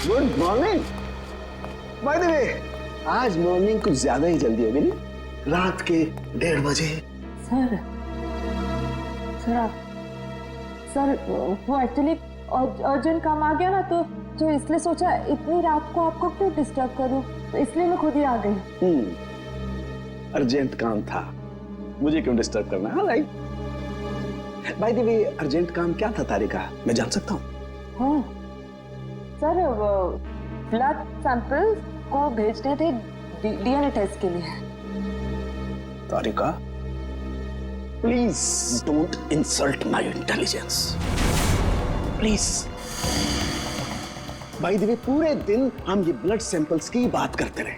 Good morning. Bye the वे, आज morning कुछ ज्यादा ही जल्दी हो गई नहीं? रात के 1:30 बजे। सर वो एक्चुअली अर्जेंट काम आ गया ना, तो इसलिए सोचा इतनी रात को आपको क्यों डिस्टर्ब करूं, तो इसलिए मैं खुद ही आ गई। अर्जेंट काम था, मुझे क्यों डिस्टर्ब करना है? Right. Bye the way, urgent काम क्या था तारिका, मैं जान सकता हूँ? हाँ सर, ब्लड सैंपल्स को भेजने थे डीएनए टेस्ट के लिए। Tarika, please don't insult my intelligence, please. By the way, पूरे दिन हम ये ब्लड सैंपल्स की बात करते रहे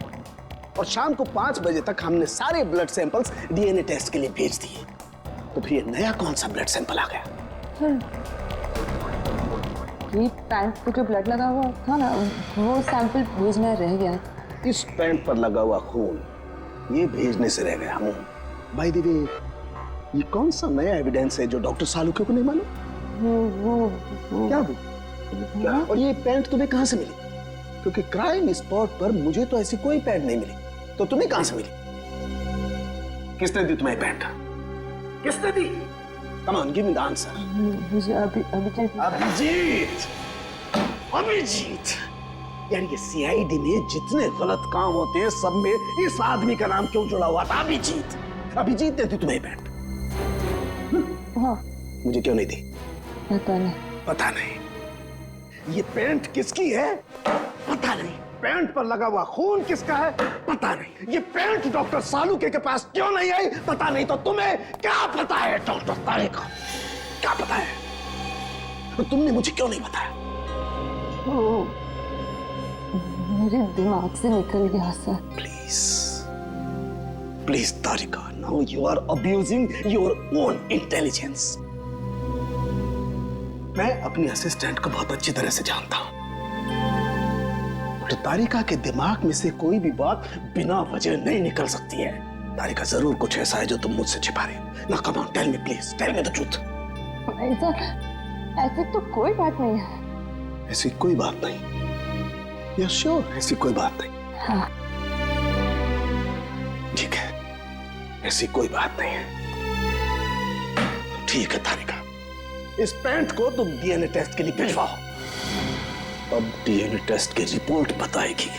और शाम को 5 बजे तक हमने सारे ब्लड सैंपल्स डीएनए टेस्ट के लिए भेज दिए। तो फिर ये नया कौन सा ब्लड सैंपल आ गया? ये पैंट पे जो ब्लड लगा हुआ था ना, वो सैंपल भेजना रह गया। इस पैंट पर लगा हुआ खून ये भेजने से रह गया हूँ। बाय द वे, ये कौन सा नया एविडेंस है जो डॉक्टर सालुके को नहीं मालूम? वो क्या? और ये पैंट तुम्हें कहाँ से मिली? क्योंकि क्राइम स्पॉट पर मुझे तो ऐसी कोई पैंट नहीं मिली, तो तुम्हें कहाँ से मिली? किसने दी तुम्हें पैंट? किसने दी? Come on, give me the answer. मुझे अभिजीत। यार ये सीआईडी में जितने गलत काम होते हैं सब में इस आदमी का नाम क्यों जुड़ा हुआ था? अभिजीत। अभिजीत ने दी तुम्हें पैंट? हाँ। मुझे क्यों नहीं दी? पता नहीं। पता नहीं। ये पैंट किसकी है? पता नहीं। पैंट पर लगा हुआ खून किसका है? पता नहीं। ये पैंट डॉक्टर सालुके के पास क्यों नहीं आई? पता नहीं। तो तुम्हें क्या पता है डॉक्टर तारिका? क्या पता है? तो तुमने मुझे क्यों नहीं बताया? मेरे दिमाग से निकल गया sir. Please Tarika, now you are abusing your own intelligence. मैं अपनी असिस्टेंट को बहुत अच्छी तरह से जानता हूं। तो तारिका के दिमाग में से कोई भी बात बिना वजह नहीं निकल सकती है। तारिका, जरूर कुछ ऐसा है जो तुम मुझसे छिपा रहे हो। ना, come on, tell me please, tell me the truth. ऐसी तो कोई बात नहीं है। ऐसी कोई बात नहीं? You sure? ऐसी कोई बात नहीं? हाँ। ठीक है, ऐसी कोई बात नहीं है। ठीक है तारिका, इस पैंट को तुम डीएनए टेस्ट के लिए भिजवाओ। अब डीएनए टेस्ट की रिपोर्ट बताएगी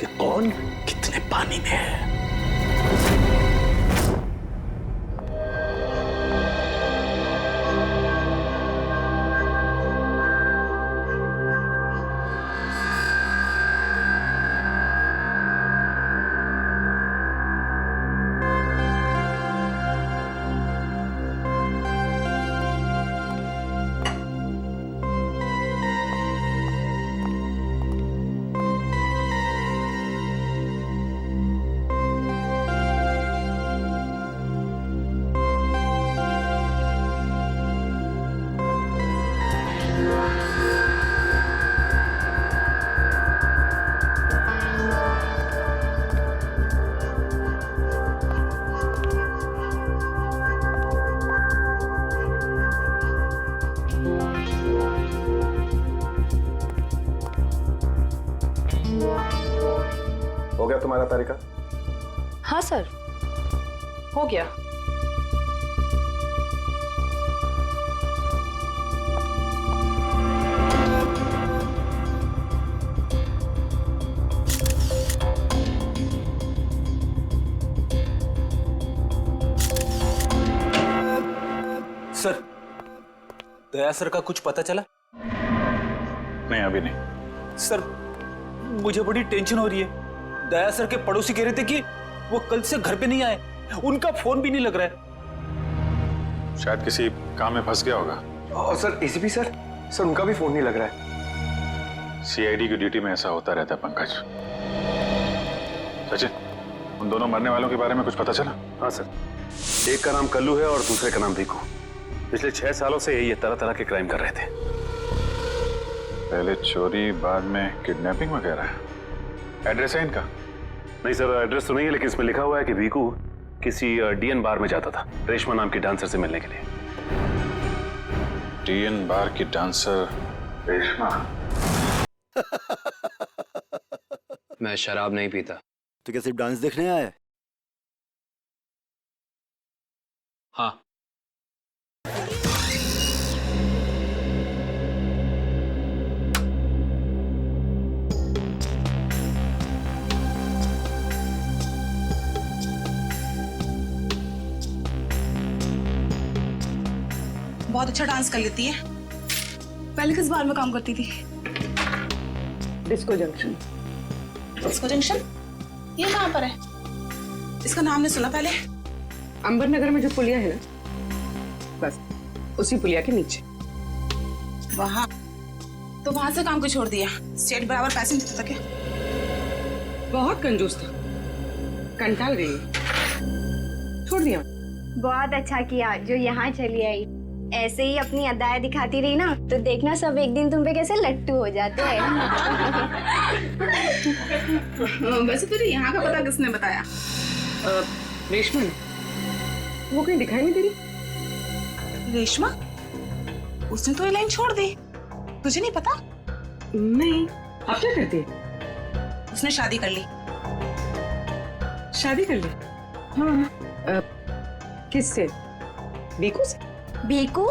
कि कौन कितने पानी में है। हो गया तुम्हारा तारिका? हाँ सर, हो गया। सर, दया सर का कुछ पता चला? नहीं, अभी नहीं। सर, मुझे बड़ी टेंशन हो रही है। दया सर के पड़ोसी कह रहे थे कि वो कल से घर पे नहीं आए, उनका फोन भी नहीं लग रहा है। शायद किसी काम में फंस गया होगा। और सर एसीपी सर उनका भी फोन नहीं लग रहा है। सीआईडी की ड्यूटी में ऐसा होता रहता है पंकज। सचिन, उन दोनों मरने वालों के बारे में कुछ पता चला? हाँ सर, एक का नाम कल्लू है और दूसरे का नाम भीकू। पिछले 6 सालों से ये तरह तरह के क्राइम कर रहे थे। पहले चोरी, बाद में किडनैपिंग वगैरह। एड्रेस है इनका? नहीं सर, एड्रेस तो नहीं है, लेकिन इसमें लिखा हुआ है कि भीकू किसी डीएन बार में जाता था रेशमा नाम की डांसर से मिलने के लिए। डीएन बार की डांसर रेशमा? मैं शराब नहीं पीता। तो क्या सिर्फ डांस देखने आया है? हाँ। बहुत अच्छा डांस कर लेती है। पहले किस बार में काम करती थी? Disco junction. Disco junction? ये कहाँ पर है? इसका नाम नहीं सुना पहले। अंबर नगर में जो पुलिया है ना, बस उसी पुलिया के नीचे। वहाँ तो वहां से काम को छोड़ दिया। स्टेट बराबर पैसे नहीं देता क्या? बहुत कंजूस था, कंटाल गई, छोड़ दिया। बहुत अच्छा किया जो यहाँ चली आई। ऐसे ही अपनी अदाएं दिखाती रही ना तो देखना सब एक दिन तुम पे कैसे लट्टू हो जाते हैं। वैसे तुझे यहाँ का पता किसने बताया? रेशमा ने। वो कहीं दिखाई नहीं दे रही। रेशमा? उसने तो ये लाइन छोड़ दी। तुझे नहीं पता? नहीं। अब क्या करती है? उसने शादी कर ली। शादी कर ली? हाँ। किससे? बीकू से? भीकू?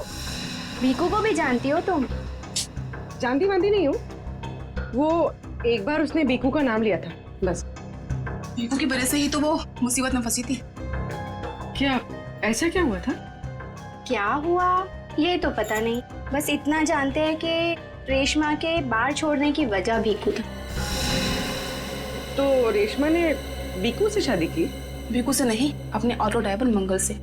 भीकू को भी जानती हो तुम? जानती वांती नहीं हूँ। वो एक बार उसने बीकू का नाम लिया था, बस। भीकू की वजह से ही तो वो मुसीबत में फंसी थी। क्या ऐसा क्या हुआ था? क्या हुआ ये तो पता नहीं, बस इतना जानते हैं कि रेशमा के बार छोड़ने की वजह भीकू था। तो रेशमा ने बीकू से शादी की? भीकू से नहीं, अपने ऑटो ड्राइवर मंगल से,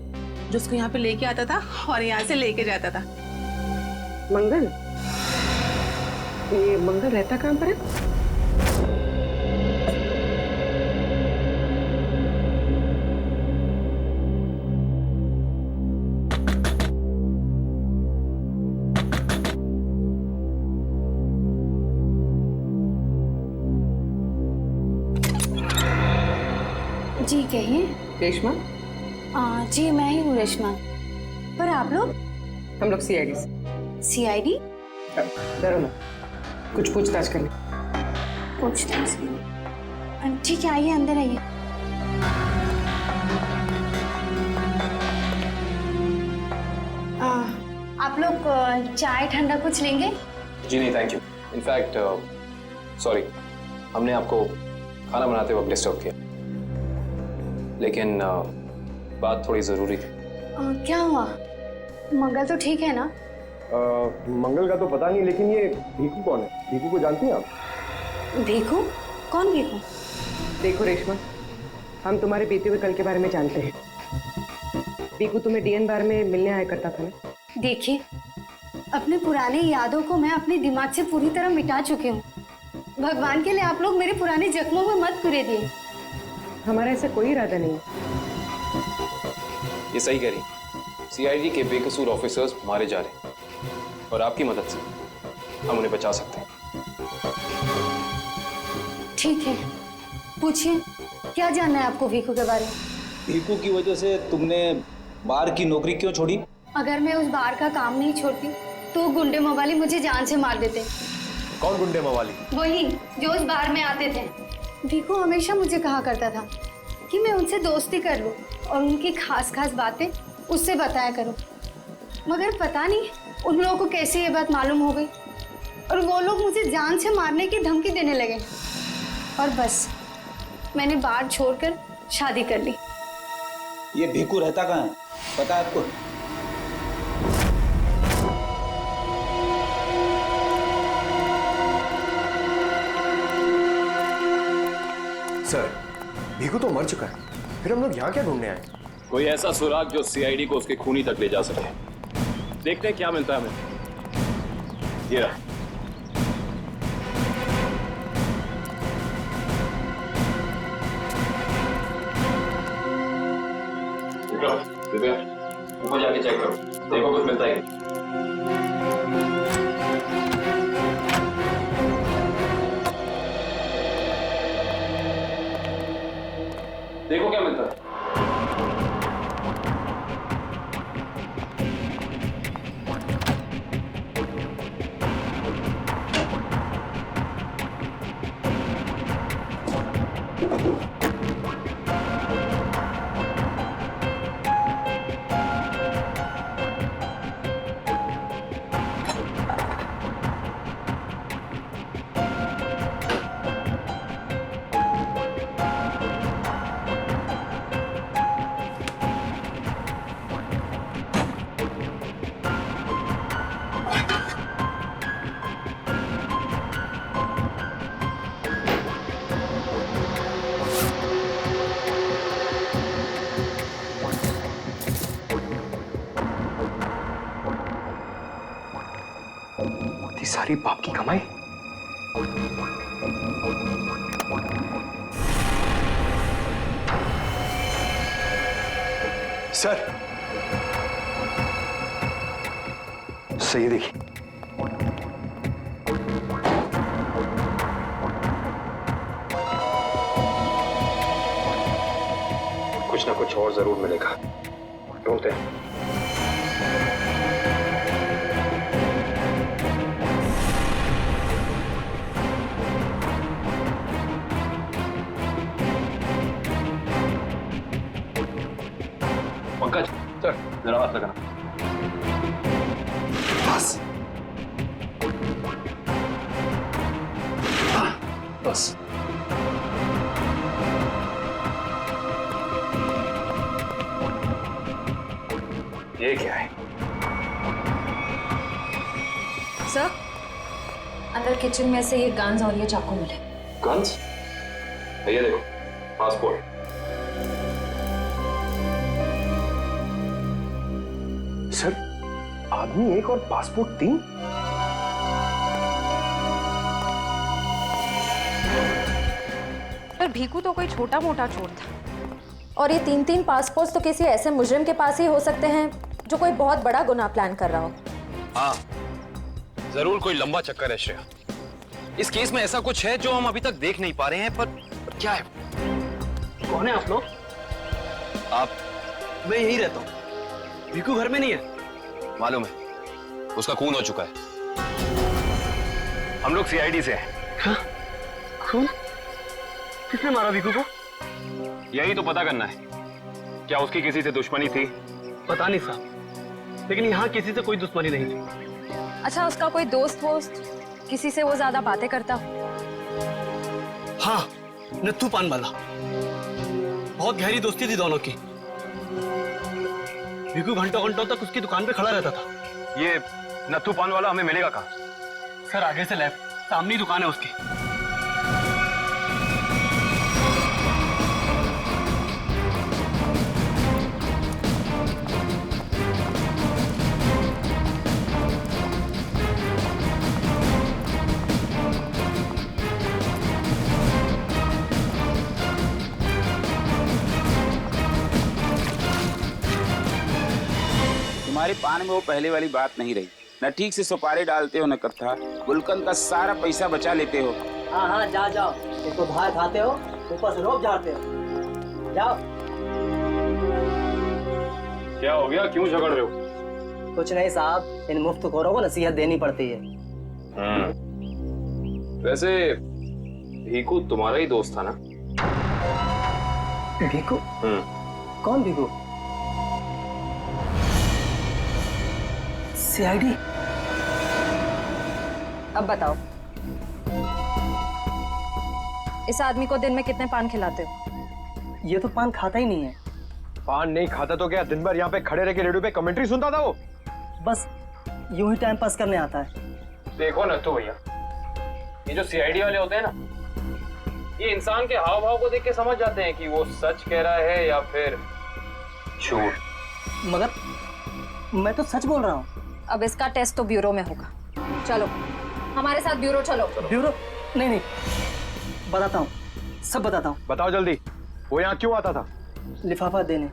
जो उसको यहाँ पे लेके आता था और यहाँ से लेके जाता था। मंगल? ये मंगल रहता कहाँ पर है? जी कहिए। रेशमा? जी मैं ही हूँ रेशमा। पर आप लोग? हम लोग सीआईडी से। सीआईडी? डरो ना, कुछ पूछताछ करनी। पूछताछ? ठीक है, आइए अंदर आइए। आप लोग चाय ठंडा कुछ लेंगे? जी नहीं, थैंक यू। इनफैक्ट सॉरी, हमने आपको खाना बनाते वक्त डिस्टर्ब किया, लेकिन बात थोड़ी जरूरी थी। क्या हुआ? मंगल तो ठीक है ना? मंगल का तो पता नहीं, लेकिन ये भीकू कौन है? भीकू को जानती हैं आप? भीकू? कौन भीकू? देखो रेशमा, हम तुम्हारे बीते हुए कल के बारे में जानते हैं। भीकू तुम्हें डीएन बार में मिलने आया करता था ना? देखिए, अपने पुराने यादों को मैं अपने दिमाग से पूरी तरह मिटा चुकी हूँ। भगवान के लिए आप लोग मेरे पुराने जख्मों में मत कुरेदिए। हमारा ऐसा कोई इरादा नहीं है। ये सही कह रही। सीआईडी के बेकसूर ऑफिसर्स मारे जा रहे हैं और आपकी मदद से हम उन्हें बचा सकते हैं। ठीक है, पूछिए, क्या जानना है आपको भीकू के बारे में? भीकू की वजह से तुमने बार की नौकरी क्यों छोड़ी? अगर मैं उस बार का काम नहीं छोड़ती तो गुंडे मवाली मुझे जान से मार देते। कौन गुंडे मवाली? वही जो उस बार में आते थे। भीकू हमेशा मुझे कहा करता था कि मैं उनसे दोस्ती कर लूं और उनकी खास खास बातें उससे बताया करूं, मगर पता नहीं उन लोगों को कैसे ये बात मालूम हो गई और वो लोग मुझे जान से मारने की धमकी देने लगे। और बस मैंने बार छोड़कर शादी कर ली। ये भीकू रहता कहाँ है, पता है आपको? सर, भीकू तो मर चुका है, फिर हम लोग यहाँ क्या ढूंढने आए? कोई ऐसा सुराग जो सीआईडी को उसके खूनी तक ले जा सके। देखते हैं क्या मिलता है हमें। ये रहा। दिव्या, ऊपर जाके चेक करो, देखो कुछ मिलता है। देखो क्या मिलता है। इतनी सारी बाप की कमाई। सर सही देखिए। कुछ ना कुछ और जरूर मिलेगा, ढूंढते हैं। पंकज सर, जरा हाथ लगाना। बस बस। ये क्या है? सर, अंदर किचन में से ये गन्स और ये चाकू मिले। गन्स? ये देखो, पासपोर्ट। सर, आदमी एक और पासपोर्ट 3? पर भीकू तो कोई छोटा मोटा चोर था, और ये 3-3 पासपोर्ट तो किसी ऐसे मुजरिम के पास ही हो सकते हैं जो कोई बहुत बड़ा गुनाह प्लान कर रहा हो। हाँ, जरूर कोई लंबा चक्कर है श्रेया। इस केस में ऐसा कुछ है जो हम अभी तक देख नहीं पा रहे हैं, पर क्या है? कौन है आप लोग? आप? मैं यहीं रहता हूँ। भीकू घर में नहीं है। मालूम है, उसका खून हो चुका है। हम लोग सीआईडी से हैं। हाँ? खून? किसने मारा भीकू को? यही तो पता करना है। क्या उसकी किसी से दुश्मनी थी? पता नहीं साहब, लेकिन यहाँ किसी से कोई दुश्मनी नहीं थी। अच्छा, उसका कोई दोस्त वोस्त, किसी से वो ज्यादा बातें करता? हाँ, नत्थू पान वाला। बहुत गहरी दोस्ती थी दोनों की। भीकू घंटों घंटों तक उसकी दुकान पे खड़ा रहता था। ये नत्थू पान वाला हमें मिलेगा कहाँ? सर, आगे से लेफ्ट, सामने ही दुकान है उसकी। तुम्हारे पान में वो पहले वाली बात नहीं रही। न ठीक से सुपारी डालते हो न कत्था। गुलकंद का सारा पैसा बचा लेते हो। हाँ हाँ, जाओ। एक तो बाहर खाते हो, ऊपर से रोब झाड़ते हो। जाओ। क्या हो गया, क्यों झगड़ रहे हो? कुछ नहीं साहब, इन मुफ्तखोरों को नसीहत देनी पड़ती है। वैसे भीकू तुम्हारा ही दोस्त था ना? भीकू? कौन भीकू? सीआईडी? अब बताओ, इस आदमी को दिन में कितने पान खिलाते हो? ये तो पान खाता ही नहीं है। पान नहीं खाता तो क्या दिन भर यहाँ पे खड़े रह के रेडियो पे कमेंट्री सुनता था वो? बस यूं ही टाइम पास करने आता है। देखो नत्थू भैया, ये जो सीआईडी वाले होते हैं ना, ये इंसान के हाव भाव को देख के समझ जाते हैं कि वो सच कह रहा है या फिर झूठ। मगर मैं तो सच बोल रहा हूँ। अब इसका टेस्ट तो ब्यूरो में होगा। चलो हमारे साथ ब्यूरो चलो। ब्यूरो? नहीं, बताता हूँ, सब बताता हूँ। बताओ जल्दी, वो यहाँ क्यों आता था? लिफाफा देने।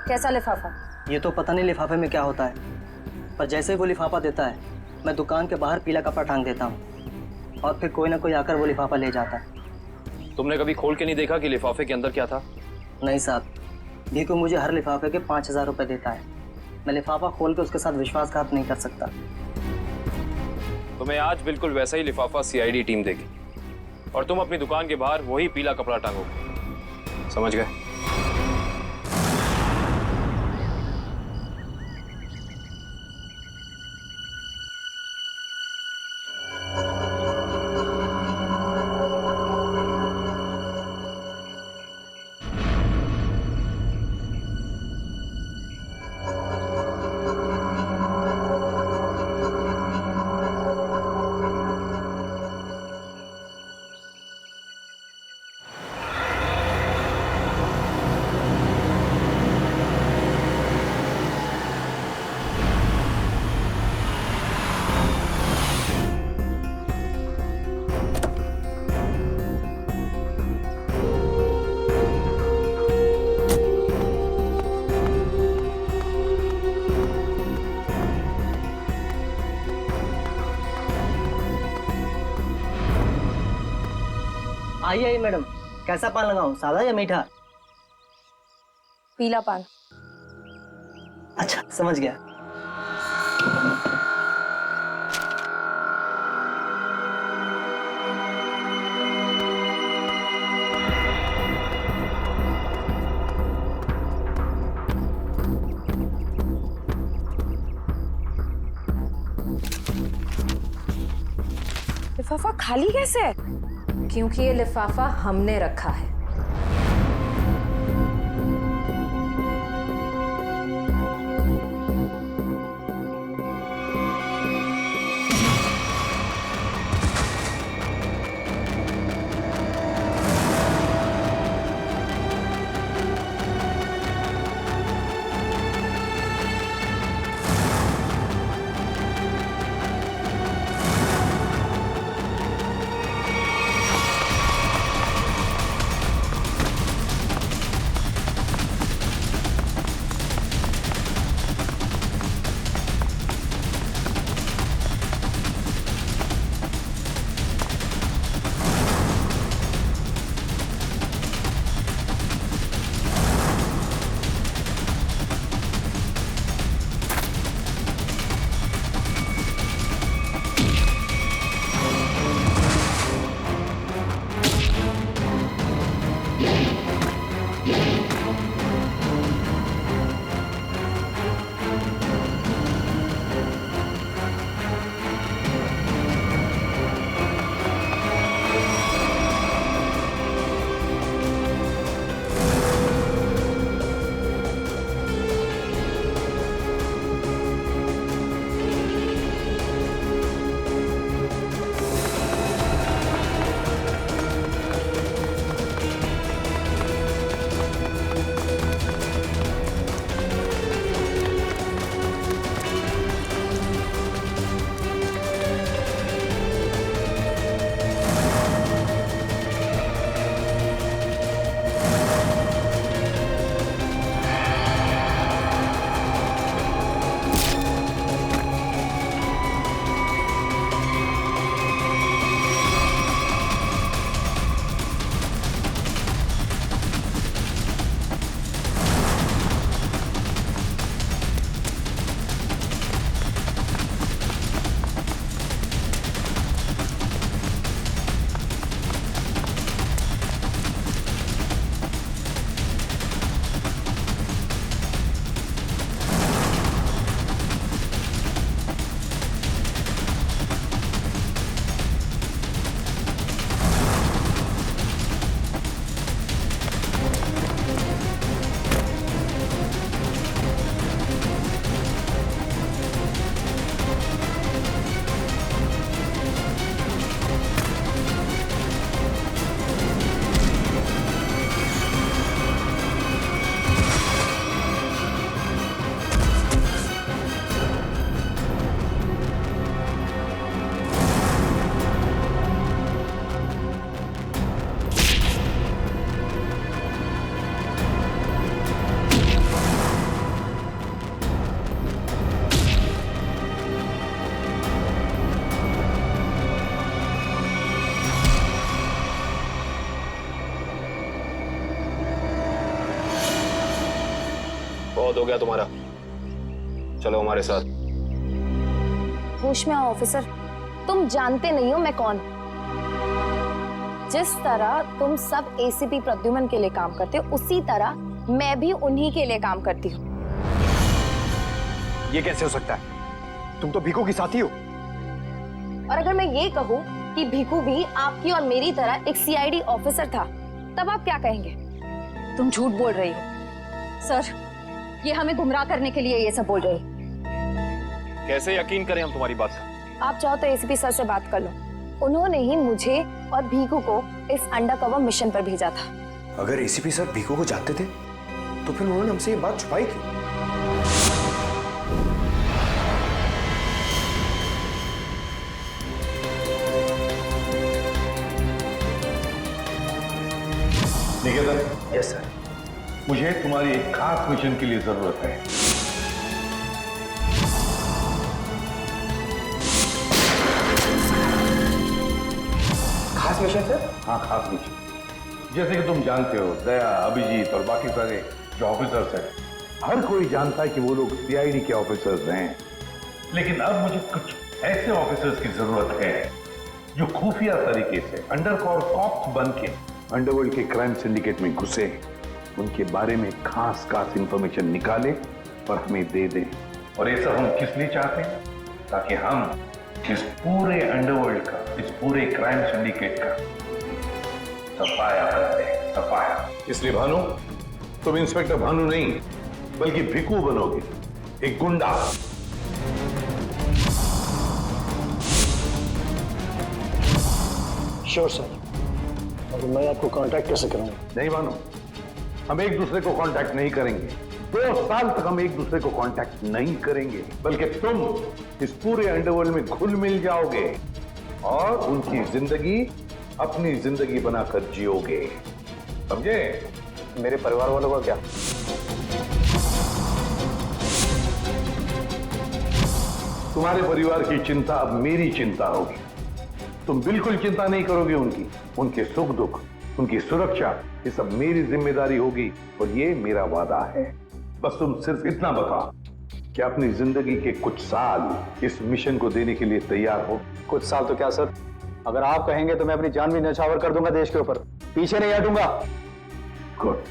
कैसा लिफाफा? ये तो पता नहीं लिफाफे में क्या होता है, पर जैसे ही वो लिफाफा देता है, मैं दुकान के बाहर पीला कपड़ा टांग देता हूँ और फिर कोई ना कोई आकर वो लिफाफा ले जाता है। तुमने कभी खोल के नहीं देखा कि लिफाफे के अंदर क्या था? नहीं साहब, भीकू मुझे हर लिफाफे के 5000 रुपए देता है। मैं लिफाफा खोल के उसके साथ विश्वासघात नहीं कर सकता। तुम्हें आज बिल्कुल वैसा ही लिफाफा सीआईडी टीम देगी और तुम अपनी दुकान के बाहर वही पीला कपड़ा टांगोगे। समझ गए? आइए मैडम, कैसा पान लगाऊं, सादा या मीठा? पीला पान। अच्छा, समझ गया। लिफाफा खाली कैसे है? क्योंकि ये लिफाफा हमने रखा है। बहुत हो गया तुम्हारा, चलो हमारे साथ। होश में आओ ऑफिसर, तुम जानते नहीं हो मैं कौन। जिस तरह तुम सब एसीपी प्रद्युमन के लिए काम करते हो, उसी तरह मैं भी उन्हीं के लिए काम करती हूँ। ये कैसे हो सकता है? तुम तो भीखू की साथी हो। और अगर मैं ये कहूँ कि भीखू भी आपकी और मेरी तरह एक सीआईडी ऑफिसर था, तब आप क्या कहेंगे? तुम झूठ बोल रही हो सर, ये हमें गुमराह करने के लिए ये सब बोल रही है। कैसे यकीन करें हम तुम्हारी बात से? आप चाहो तो एसीपी सर से बात कर लो, उन्होंने ही मुझे और भीखू को इस अंडरकवर मिशन पर भेजा था। अगर एसीपी सर भीखू को जानते थे तो फिर उन्होंने हमसे ये बात छुपाई क्यों? निकेतन। Yes sir. मुझे तुम्हारी एक खास मिशन के लिए जरूरत है। खास मिशन सर? हाँ, खास मिशन। जैसे कि तुम जानते हो, दया, अभिजीत और बाकी सारे जो ऑफिसर्स हैं, हर कोई जानता है कि वो लोग सीआईडी के ऑफिसर्स हैं। लेकिन अब मुझे कुछ ऐसे ऑफिसर्स की जरूरत है जो खुफिया तरीके से अंडरकवर कॉप्स बन के अंडरवर्ल्ड के क्राइम सिंडिकेट में घुसे, उनके बारे में खास इंफॉर्मेशन निकाले और हमें दे दें। और ये सब हम किस लिए चाहते हैं? ताकि हम इस पूरे अंडरवर्ल्ड का, इस पूरे क्राइम सिंडिकेट का सफाया करते हैं, सफाया। इसलिए भानु, तुम इंस्पेक्टर भानु नहीं बल्कि भिकू बनोगे, एक गुंडा। Sure sir. और मैं आपको कांटेक्ट कैसे करूंगा? नहीं भानु, हम एक दूसरे को कांटेक्ट नहीं करेंगे। 2 साल तक हम एक दूसरे को कांटेक्ट नहीं करेंगे, बल्कि तुम इस पूरे अंडरवर्ल्ड में घुल मिल जाओगे और उनकी जिंदगी अपनी जिंदगी बनाकर जियोगे, समझे? मेरे परिवार वालों का क्या? तुम्हारे परिवार की चिंता अब मेरी चिंता होगी। तुम बिल्कुल चिंता नहीं करोगे उनकी, उनके सुख दुख, उनकी सुरक्षा, ये सब मेरी जिम्मेदारी होगी और ये मेरा वादा है। बस तुम सिर्फ इतना बताओ कि अपनी जिंदगी के कुछ साल इस मिशन को देने के लिए तैयार हो। कुछ साल तो क्या सर, अगर आप कहेंगे तो मैं अपनी जान भी न्यौछावर कर दूंगा देश के ऊपर, पीछे नहीं हटूंगा। गुड।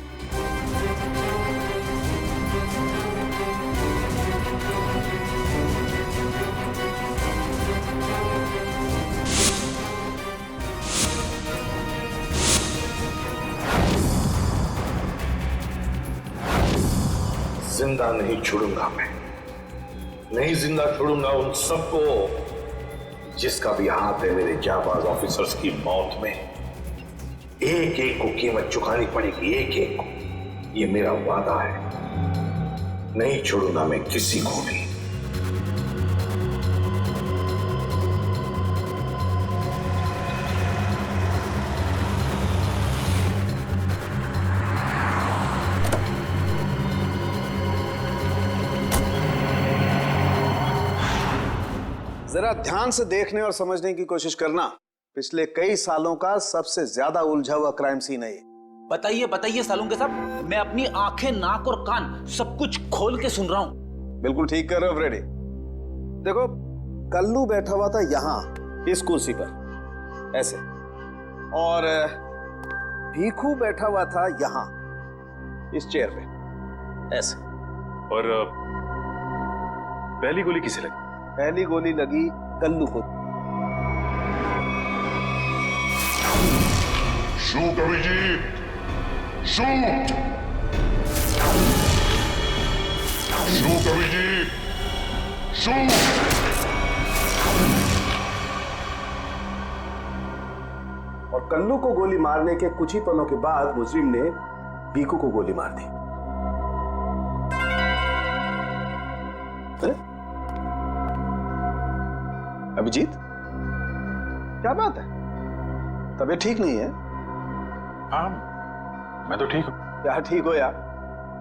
जिंदा नहीं छोड़ूंगा मैं, नहीं जिंदा छोड़ूंगा उन सबको जिसका भी हाथ है मेरे जाबाज ऑफिसर्स की मौत में। एक एक को कीमत चुकानी पड़ेगी, एक एक को। ये मेरा वादा है, नहीं छोड़ूंगा मैं किसी को भी। जरा ध्यान से देखने और समझने की कोशिश करना। पिछले कई सालों का सबसे ज्यादा उलझा हुआ क्राइम सीन है ये। बताइए बताइए सालून के साहब, मैं अपनी आंखें, नाक और कान सब कुछ खोल के सुन रहा हूं। बिल्कुल ठीक कर रहे हो फ्रेडी। देखो, कल्लू बैठा हुआ था यहां इस कुर्सी पर ऐसे, और भीखू बैठा हुआ था यहां इस चेयर पे ऐसे। और पहली गोली किसे लगी? पहली गोली लगी कल्लू को। Shoot Abhijeet, shoot! Shoot Abhijeet, shoot! और कल्लू को गोली मारने के कुछ ही पलों के बाद मुजरिम ने भीखू को गोली मार दी। अभिजीत, क्या बात है? तबीयत ठीक नहीं है? हाँ, मैं तो ठीक हूं। क्या ठीक हो यार?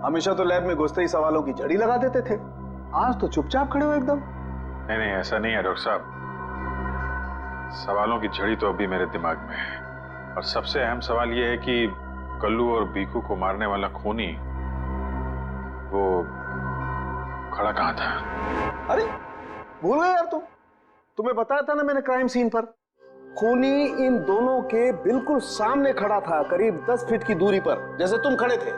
हमेशा तो लैब में घुसते ही सवालों की झड़ी लगा देते थे, आज तो चुपचाप खड़े हो एकदम। नहीं नहीं, ऐसा नहीं है डॉक्टर साहब। सवालों की झड़ी तो अभी मेरे दिमाग में है, और सबसे अहम सवाल यह है कि कल्लू और भीखू को मारने वाला खूनी वो खड़ा कहाँ था? अरे भूल गए यार तुम। तुम्हें बताया था ना मैंने क्राइम सीन पर, खूनी इन दोनों के बिल्कुल सामने खड़ा था, करीब 10 फीट की दूरी पर, जैसे तुम खड़े थे।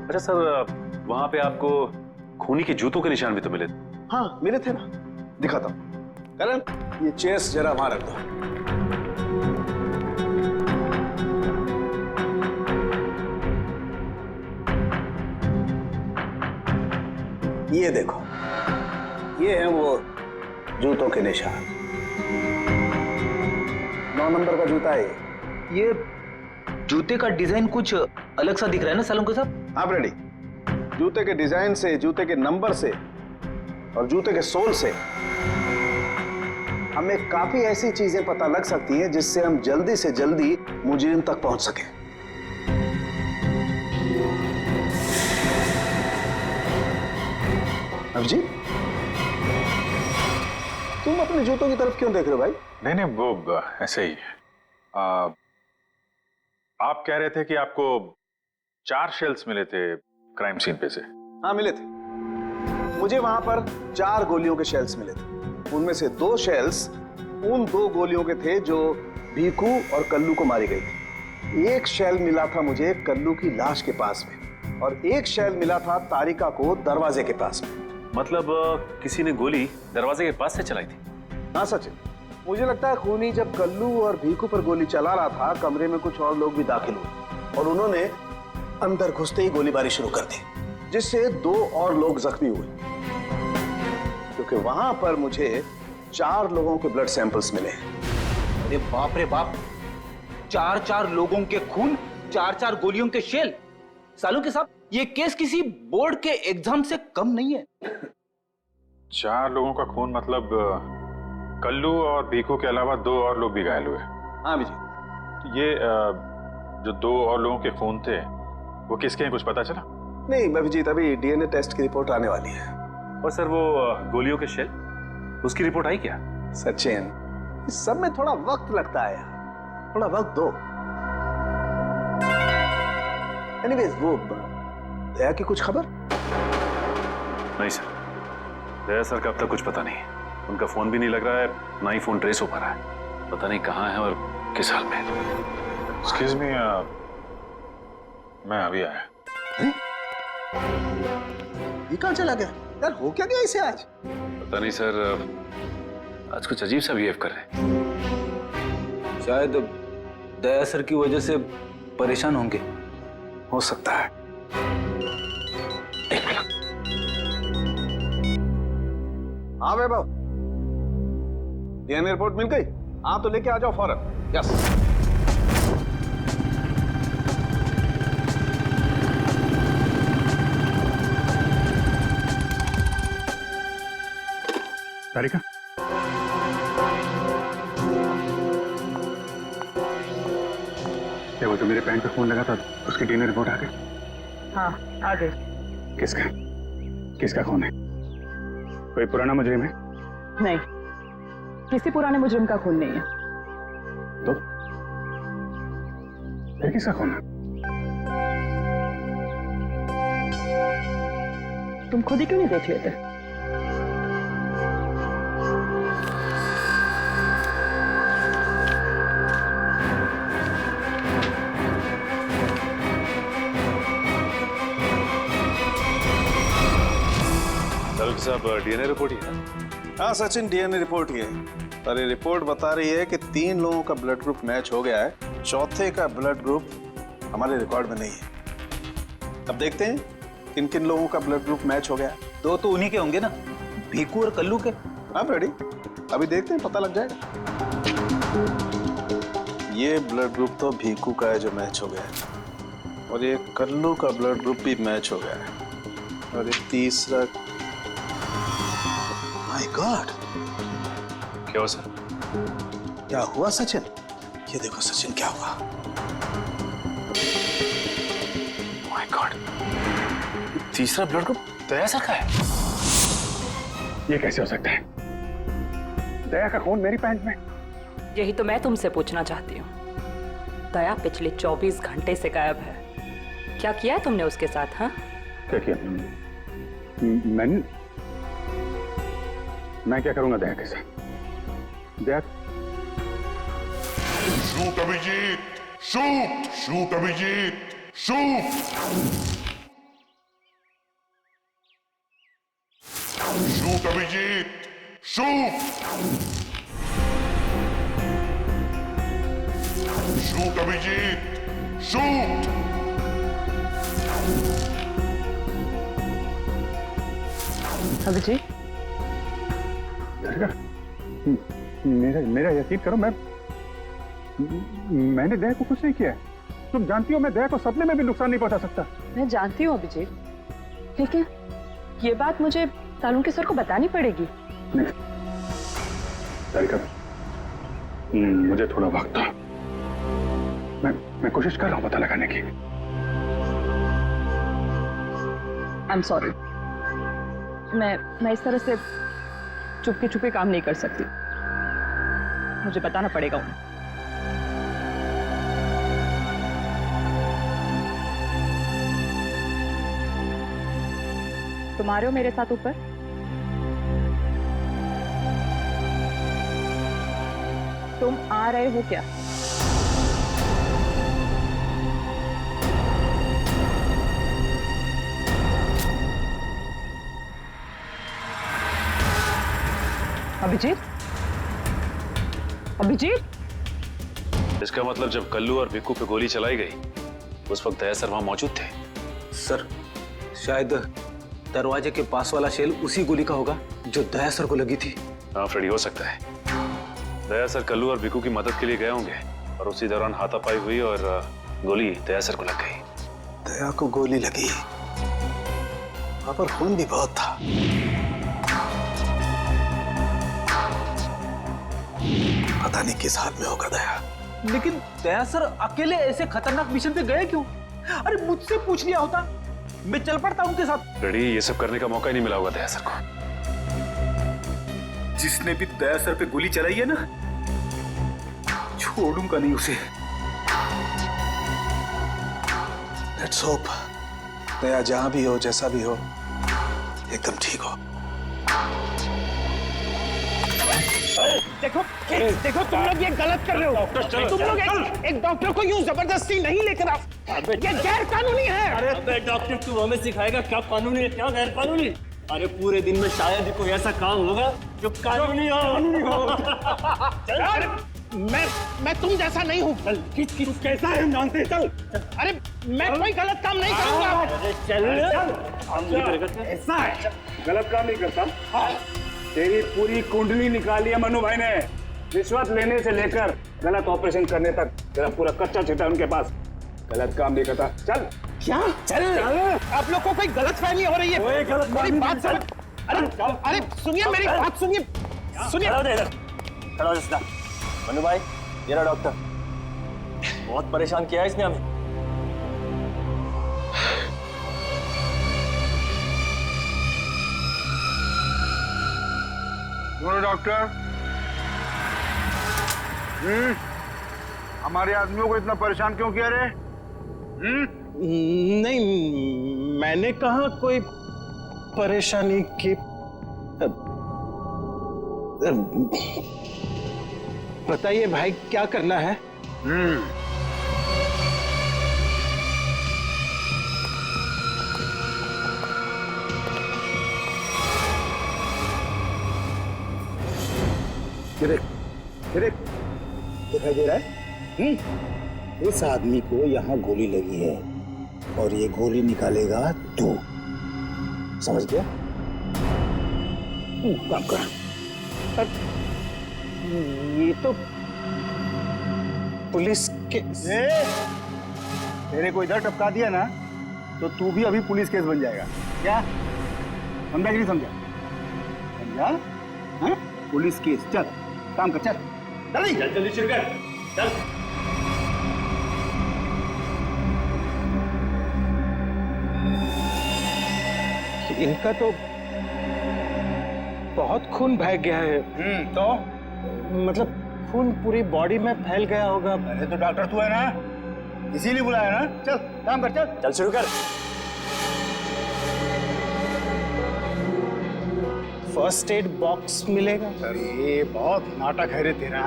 अच्छा सर, वहां पे आपको खूनी के जूतों के निशान भी तो मिले थे? हाँ मिले थे ना, दिखाता हूं। करण, ये चेस जरा वहां रख दो। ये देखो, ये है वो जूतों के निशान। 9 नंबर का जूता है ये। जूते का डिजाइन कुछ अलग सा दिख रहा है ना सालों के साथ? आप रेडी? जूते के डिजाइन से, जूते के नंबर से और जूते के सोल से हमें काफी ऐसी चीजें पता लग सकती हैं जिससे हम जल्दी से जल्दी मुजरिम तक पहुंच सकें। अभिजीत, तुम अपने जूतों की तरफ क्यों देख रहे हो भाई? नहीं, वो ऐसे ही। आप कह रहे थे कि आपको 4 शेल्स मिले थे क्राइम सीन पे से? हाँ मिले थे, मुझे वहां पर 4 गोलियों के शेल्स मिले थे। उनमें से 2 शेल्स उन 2 गोलियों के थे जो भीखू और कल्लू को मारी गई थी। एक शेल मिला था मुझे कल्लू की लाश के पास में और एक शेल मिला था तारिका को दरवाजे के पास में। मतलब किसी ने गोली दरवाजे के पास से चलाई थी? हाँ सचिन, मुझे लगता है खूनी जब कल्लू और भीखू पर गोली चला रहा था, कमरे में कुछ और लोग भी दाखिल हुए और उन्होंने अंदर घुसते ही गोलीबारी शुरू कर दी, जिससे 2 और लोग जख्मी हुए। क्योंकि वहां पर मुझे 4 लोगों के ब्लड सैंपल्स मिले। अरे बाप रे बाप, 4 लोगों के खून, 4 गोलियों के शेल। सालों के साथ ये केस किसी बोर्ड के एग्जाम से कम नहीं है। 4 लोगों का खून मतलब कल्लू और भीखू के अलावा 2 और लोग भी घायल हुए? हाँ जी। ये जो 2 और लोगों के खून थे वो किसके हैं, कुछ पता चला? नहीं अभिजीत, अभी डीएनए टेस्ट की रिपोर्ट आने वाली है। और सर वो गोलियों के शेल, उसकी रिपोर्ट आई क्या? सचिन, इस सब में थोड़ा वक्त लगता है यार, थोड़ा वक्त दो। एनीवेज, वो दया की कुछ खबर? नहीं सर, दया सर का अब तक कुछ पता नहीं। उनका फोन भी नहीं लग रहा है, ना ही फोन ट्रेस हो पा रहा है। पता नहीं कहाँ है और किस हाल में। एक्सक्यूज मी, मैं अभी आया। ये कहाँ चला गया यार? हो क्या गया इसे आज? पता नहीं सर, आज कुछ अजीब सा बिहेव कर रहे हैं। शायद दया सर की वजह से परेशान होंगे। हो सकता है। हाँ वैभव, डीएनए रिपोर्ट मिल गई? हाँ तो लेके आ जाओ फौरन। यस। तारिका, क्या वो जो मेरे पैंट पे खून लगा था उसकी डीएनए रिपोर्ट आ गई? हाँ आ गई। किसका खून है? कोई पुराना मुजरिम है? नहीं, किसी पुराने मुजरिम का खून नहीं है। तो फिर किसका खून है? तुम खुद ही क्यों नहीं देख लेते? साहब, डीएनए रिपोर्ट ही है? हाँ सचिन, डीएनए रिपोर्ट ही है, पर ये रिपोर्ट बता रही है कि 3 लोगों का ब्लड ग्रुप मैच हो गया है, चौथे का ब्लड ग्रुप हमारे रिकॉर्ड में नहीं है। अब देखते हैं किन किन लोगों का ब्लड ग्रुप मैच हो गया। 2 तो उन्हीं के होंगे ना, भीखू और कल्लू के। आप रेडी? अभी देखते हैं, पता लग जाएगा। ये ब्लड ग्रुप तो भीखू का है जो मैच हो गया है, और ये कल्लू का ब्लड ग्रुप भी मैच हो गया है, और ये तीसरा। माय गॉड, क्या हुआ सर? क्या हुआ सचिन? ये देखो सचिन, क्या हुआ? माय गॉड, तीसरा ब्लड ग्रुप दया सर का है। ये कैसे हो सकता है? दया का खून मेरी पैंट में। यही तो मैं तुमसे पूछना चाहती हूँ। दया पिछले 24 घंटे से गायब है। क्या किया है तुमने उसके साथ? हाँ, क्या किया? मैंने मैं क्या करूंगा दया के साथ? Daya shoot Abhijeet, shoot, shoot Abhijeet, shoot, shoot Abhijeet, shoot, shoot Abhijeet, shoot. Abhijeet, मेरा यकीन करो, मैंने दया को कुछ नहीं किया है। तुम जानती हो मैं दया को सपने में भी नुकसान नहीं पहुंचा सकता। मैं जानती हूँ अभिजीत, लेकिन ये बात मुझे तालुन के सर को बतानी पड़ेगी। मुझे थोड़ा वक्त था, मैं कोशिश कर रहा हूं पता लगाने की। आई एम सॉरी, मैं इस तरह से चुपके चुपके काम नहीं कर सकती, मुझे बताना पड़ेगा उन्हें। तुम आ रहे हो मेरे साथ ऊपर? तुम आ रहे हो क्या? अभिजीत, अभिजीत, इसका मतलब जब कल्लू और भिक्कू पे गोली चलाई गई उस वक्त दया सर वहां मौजूद थे। सर, शायद दरवाजे के पास वाला शेल उसी गोली का होगा जो दया सर को लगी थी। हाँ फ्रेडी, हो सकता है दया सर कल्लू और भिक्कू की मदद के लिए गए होंगे और उसी दौरान हाथापाई हुई और गोली दया सर को लग गई। दया को गोली लगी, वहां पर खून भी बहुत था। पता नहीं किस हाल में होगा दया। लेकिन दया सर अकेले ऐसे खतरनाक मिशन पे गए क्यों? अरे मुझसे पूछ लिया होता, मैं चल पड़ता उनके साथ। फ्रेडी, ये सब करने का मौका ही नहीं मिला होगा दया सर को। जिसने भी दया सर पे गोली चलाई है ना, छोड़ूंगा नहीं उसे। लेट्स होप दया जहां भी हो, जैसा भी हो, एकदम ठीक हो। देखो देखो, तुम लोग ये गलत कर रहे हो। तुम लोग एक डॉक्टर को यूं जबरदस्ती नहीं लेकर आओ, ये गैर कानूनी है। अबे डॉक्टर, तू हमें सिखाएगा क्या कानूनी है क्या गैर कानूनी? अरे पूरे दिन में शायद ही कोई ऐसा काम होगा जो कानूनी हो। मैं तुम जैसा नहीं हूँ। किस कैसा है हम जानते हैं। चल। अरे मैं कोई गलत काम नहीं करूंगा। चल ऐसा है, गलत काम नहीं करता। तेरी पूरी कुंडली निकाली है मनु भाई ने, रिश्वत लेने से लेकर गलत ऑपरेशन करने तक तेरा पूरा कच्चा चिट्ठा उनके पास। गलत काम नहीं करता। चल। क्या? चल। आप लोग को कोई गलतफहमी हो रही है। मेरी बात समझ। अरे सुनिए, मेरी बात सुनिए। खड़ा हो जा। मनु भाई, ये रहा डॉक्टर। बहुत परेशान किया है इसने हमें। डॉक्टर, हमारे आदमियों को इतना परेशान क्यों किया रे? नहीं, मैंने कहा कोई परेशानी की। बताइए भाई, क्या करना है? दिखाई दे रहा है? इस आदमी को यहाँ गोली लगी है और ये गोली निकालेगा तू, समझ गया? काम कर। ये तो पुलिस के तेरे को इधर टपका दिया ना तो तू भी अभी पुलिस केस बन जाएगा। क्या समझा कि नहीं समझा? समझा? हाँ? Police case. चल काम कर, चल जल्दी जल्दी शुरू कर। चल। इनका तो बहुत खून बह गया है। तो मतलब खून पूरी बॉडी में फैल गया होगा। अरे तो डॉक्टर तू है ना, इसीलिए बुलाया ना। चल काम कर, चल चल शुरू कर। फर्स्ट एड बॉक्स मिलेगा? अरे बहुत नाटक है रे तेरा।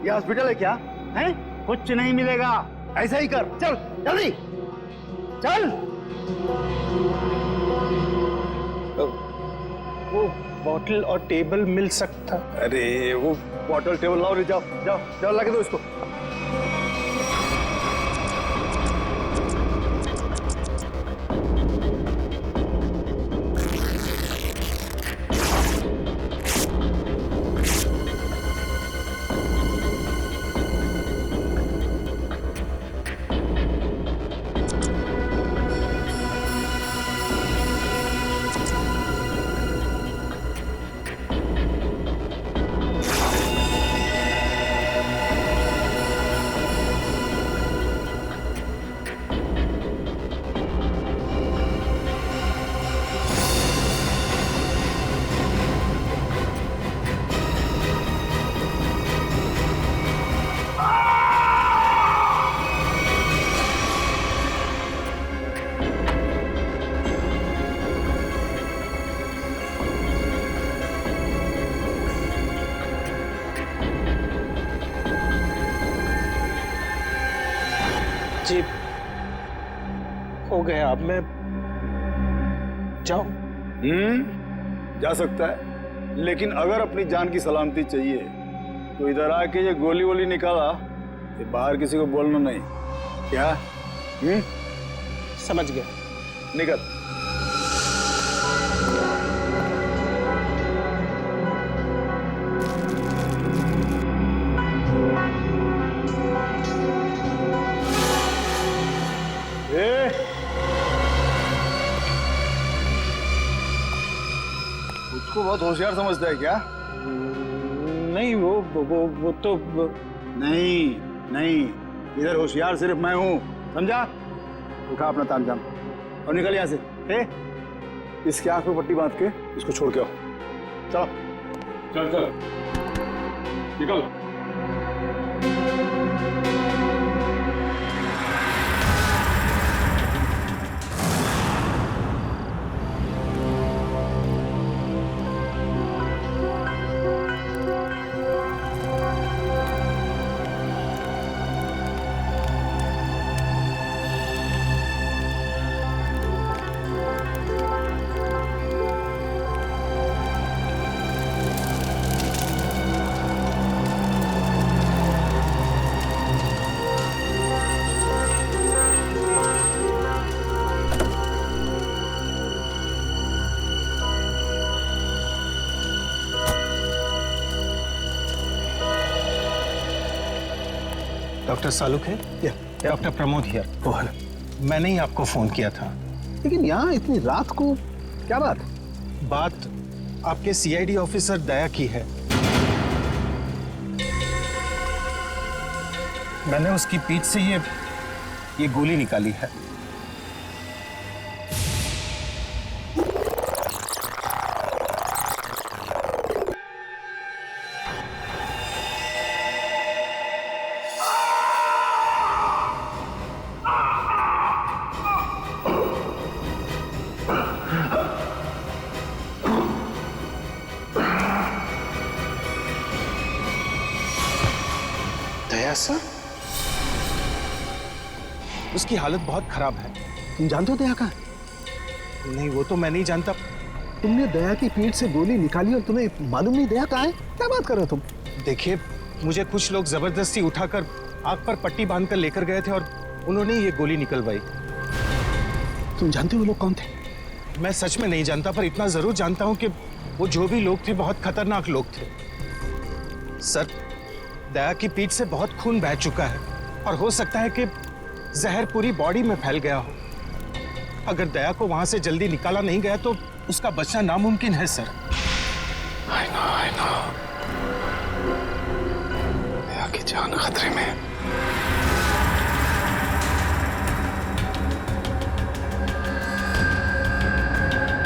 ये हॉस्पिटल है क्या? हैं? कुछ नहीं मिलेगा, ऐसा ही कर, चल जल्दी चल। वो बॉटल और टेबल मिल सकता? अरे वो बॉटल टेबल लाओ रे, जाओ जाओ जाओ, लगा दो इसको। जी हो गया, अब मैं जाऊं? जा सकता है, लेकिन अगर अपनी जान की सलामती चाहिए तो इधर आके ये गोली वोली निकाला, ये बाहर किसी को बोलना नहीं, क्या? समझ गया, निकल। उसको बहुत होशियार समझता है क्या? नहीं, वो तो नहीं, इधर होशियार सिर्फ मैं हूँ, समझा? उठा अपना तामझाम और निकल यहाँ से। इसके आंख पे पट्टी बांध के इसको छोड़ के आओ। चलो चल चल निकल। डॉक्टर सालुक है? Doctor Pramod here. ओह, मैंने ही आपको फोन किया था। लेकिन यहाँ इतनी रात को क्या बात? बात आपके सीआईडी ऑफिसर दया की है। मैंने उसकी पीठ से ये गोली निकाली है। दया, उसकी हालत बहुत खराब है। तुम जानते हो दया कहाँ? नहीं, वो तो मैं नहीं जानता। तुमने दया की पीठ से गोली निकाली और तुम्हें मालूम नहीं दया कहाँ है? क्या बात कर रहे हो तुम? देखिए, मुझे कुछ लोग जबरदस्ती उठाकर आंख पर पट्टी बांधकर लेकर गए थे और उन्होंने ये गोली निकलवाई। तुम जानते हो वो लोग कौन थे? मैं सच में नहीं जानता, पर इतना जरूर जानता हूं कि वो जो भी लोग थे बहुत खतरनाक लोग थे। सर, दया की पीठ से बहुत खून बह चुका है और हो सकता है कि जहर पूरी बॉडी में फैल गया हो। अगर दया को वहां से जल्दी निकाला नहीं गया तो उसका बचना नामुमकिन है सर। I know। दया की जान खतरे में है।